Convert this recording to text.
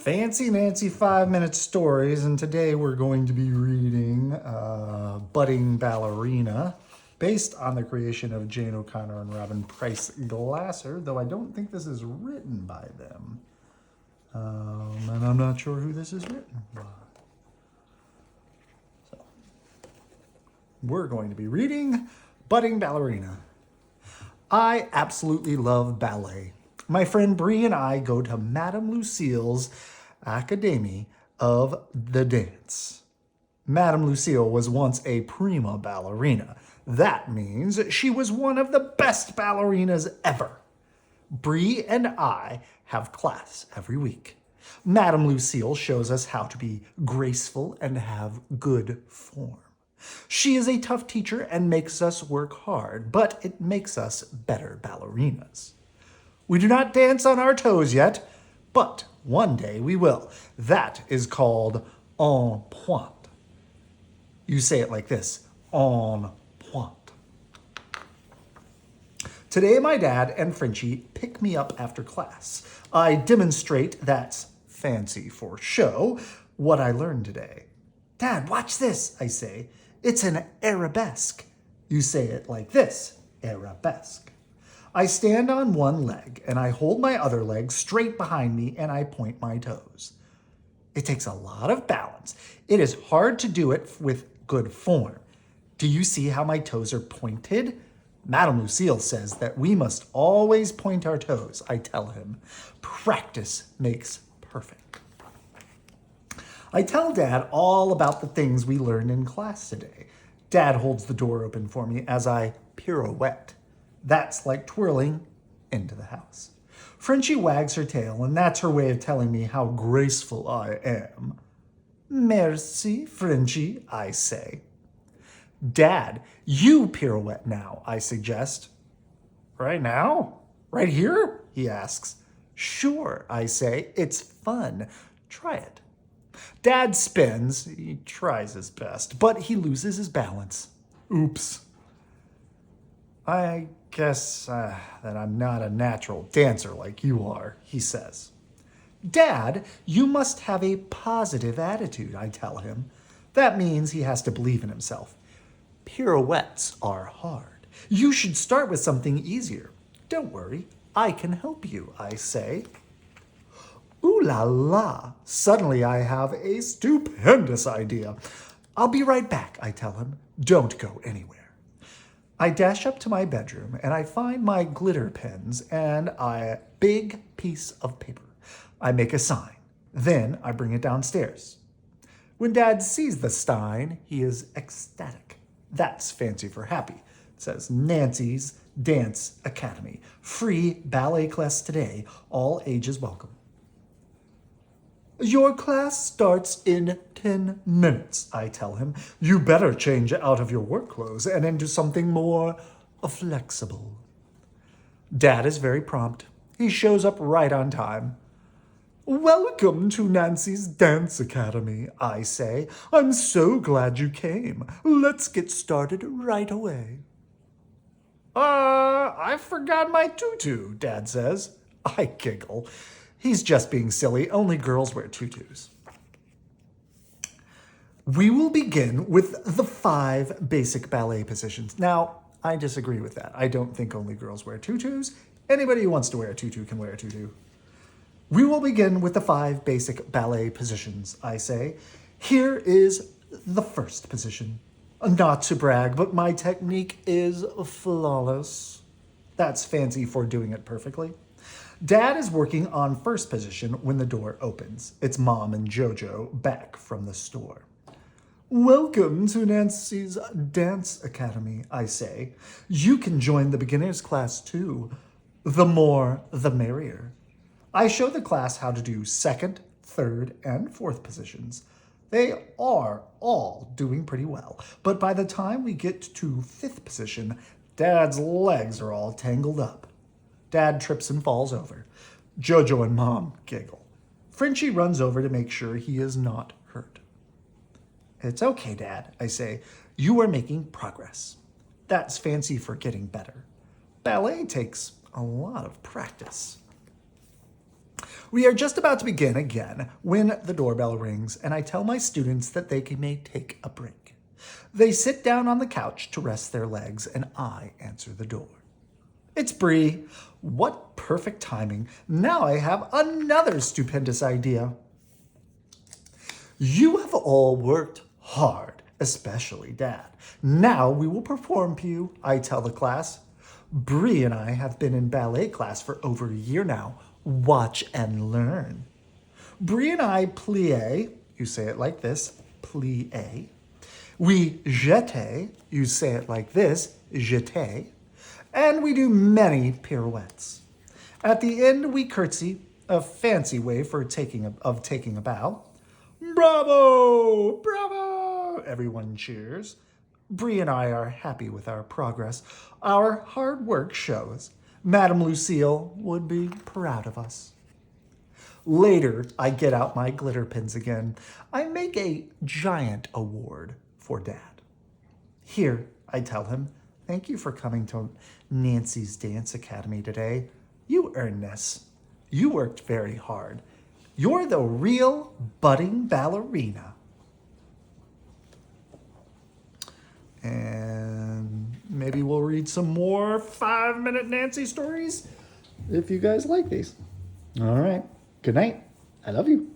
Fancy Nancy 5-minute stories, and today we're going to be reading Budding Ballerina, based on the creation of Jane O'Connor and Robin Price Glasser, though I don't think this is written by them. And I'm not sure who this is written by. So, we're going to be reading Budding Ballerina. I absolutely love ballet. My friend Bree and I go to Madame Lucille's Academy of the Dance. Madame Lucille was once a prima ballerina. That means she was one of the best ballerinas ever. Bree and I have class every week. Madame Lucille shows us how to be graceful and have good form. She is a tough teacher and makes us work hard, but it makes us better ballerinas. We do not dance on our toes yet, but one day we will. That is called en pointe. You say it like this, en pointe. Today my dad and Frenchie pick me up after class. I demonstrate, that's fancy for show, what I learned today. Dad, watch this, I say. It's an arabesque. You say it like this, arabesque. I stand on one leg and I hold my other leg straight behind me and I point my toes. It takes a lot of balance. It is hard to do it with good form. Do you see how my toes are pointed? Madame Lucille says that we must always point our toes, I tell him. Practice makes perfect. I tell Dad all about the things we learned in class today. Dad holds the door open for me as I pirouette. That's like twirling into the house. Frenchie wags her tail, and that's her way of telling me how graceful I am. Merci, Frenchie, I say. Dad, you pirouette now, I suggest. Right now? Right here? He asks. Sure, I say. It's fun. Try it. Dad spins. He tries his best, but he loses his balance. Oops. I guess that I'm not a natural dancer like you are, he says. Dad, you must have a positive attitude, I tell him. That means he has to believe in himself. Pirouettes are hard. You should start with something easier. Don't worry, I can help you, I say. Ooh la la, suddenly I have a stupendous idea. I'll be right back, I tell him. Don't go anywhere. I dash up to my bedroom and I find my glitter pens and a big piece of paper. I make a sign. Then I bring it downstairs. When Dad sees the sign, he is ecstatic. That's fancy for happy. It says Nancy's Dance Academy. Free ballet class today. All ages welcome. Your class starts in 10 minutes, I tell him. You better change out of your work clothes and into something more flexible. Dad is very prompt. He shows up right on time. Welcome to Nancy's Dance Academy, I say. I'm so glad you came. Let's get started right away. I forgot my tutu, Dad says. I giggle. He's just being silly. Only girls wear tutus. We will begin with the 5 basic ballet positions. Now, I disagree with that. I don't think only girls wear tutus. Anybody who wants to wear a tutu can wear a tutu. We will begin with the 5 basic ballet positions, I say. Here is the first position. Not to brag, but my technique is flawless. That's fancy for doing it perfectly. Dad is working on first position when the door opens. It's Mom and Jojo back from the store. Welcome to Nancy's Dance Academy, I say. You can join the beginners class too. The more, the merrier. I show the class how to do second, third, and fourth positions. They are all doing pretty well, but by the time we get to 5th position, Dad's legs are all tangled up. Dad trips and falls over. Jojo and Mom giggle. Frenchie runs over to make sure he is not hurt. It's okay, Dad, I say. You are making progress. That's fancy for getting better. Ballet takes a lot of practice. We are just about to begin again when the doorbell rings and I tell my students that they may take a break. They sit down on the couch to rest their legs and I answer the door. It's Bree. What perfect timing. Now I have another stupendous idea. You have all worked hard, especially Dad. Now we will perform for you, I tell the class. Bree and I have been in ballet class for over a year now. Watch and learn. Bree and I plie, you say it like this, plie. We jete, you say it like this, jete. And we do many pirouettes. At the end, we curtsy, a fancy way for taking a bow. Bravo! Bravo! Everyone cheers. Bree and I are happy with our progress. Our hard work shows. Madame Lucille would be proud of us. Later, I get out my glitter pins again. I make a giant award for Dad. Here, I tell him, thank you for coming to Nancy's Dance Academy today. You earned this. You worked very hard. You're the real budding ballerina. And maybe we'll read some more 5-minute Nancy stories if you guys like these. All right. Good night. I love you.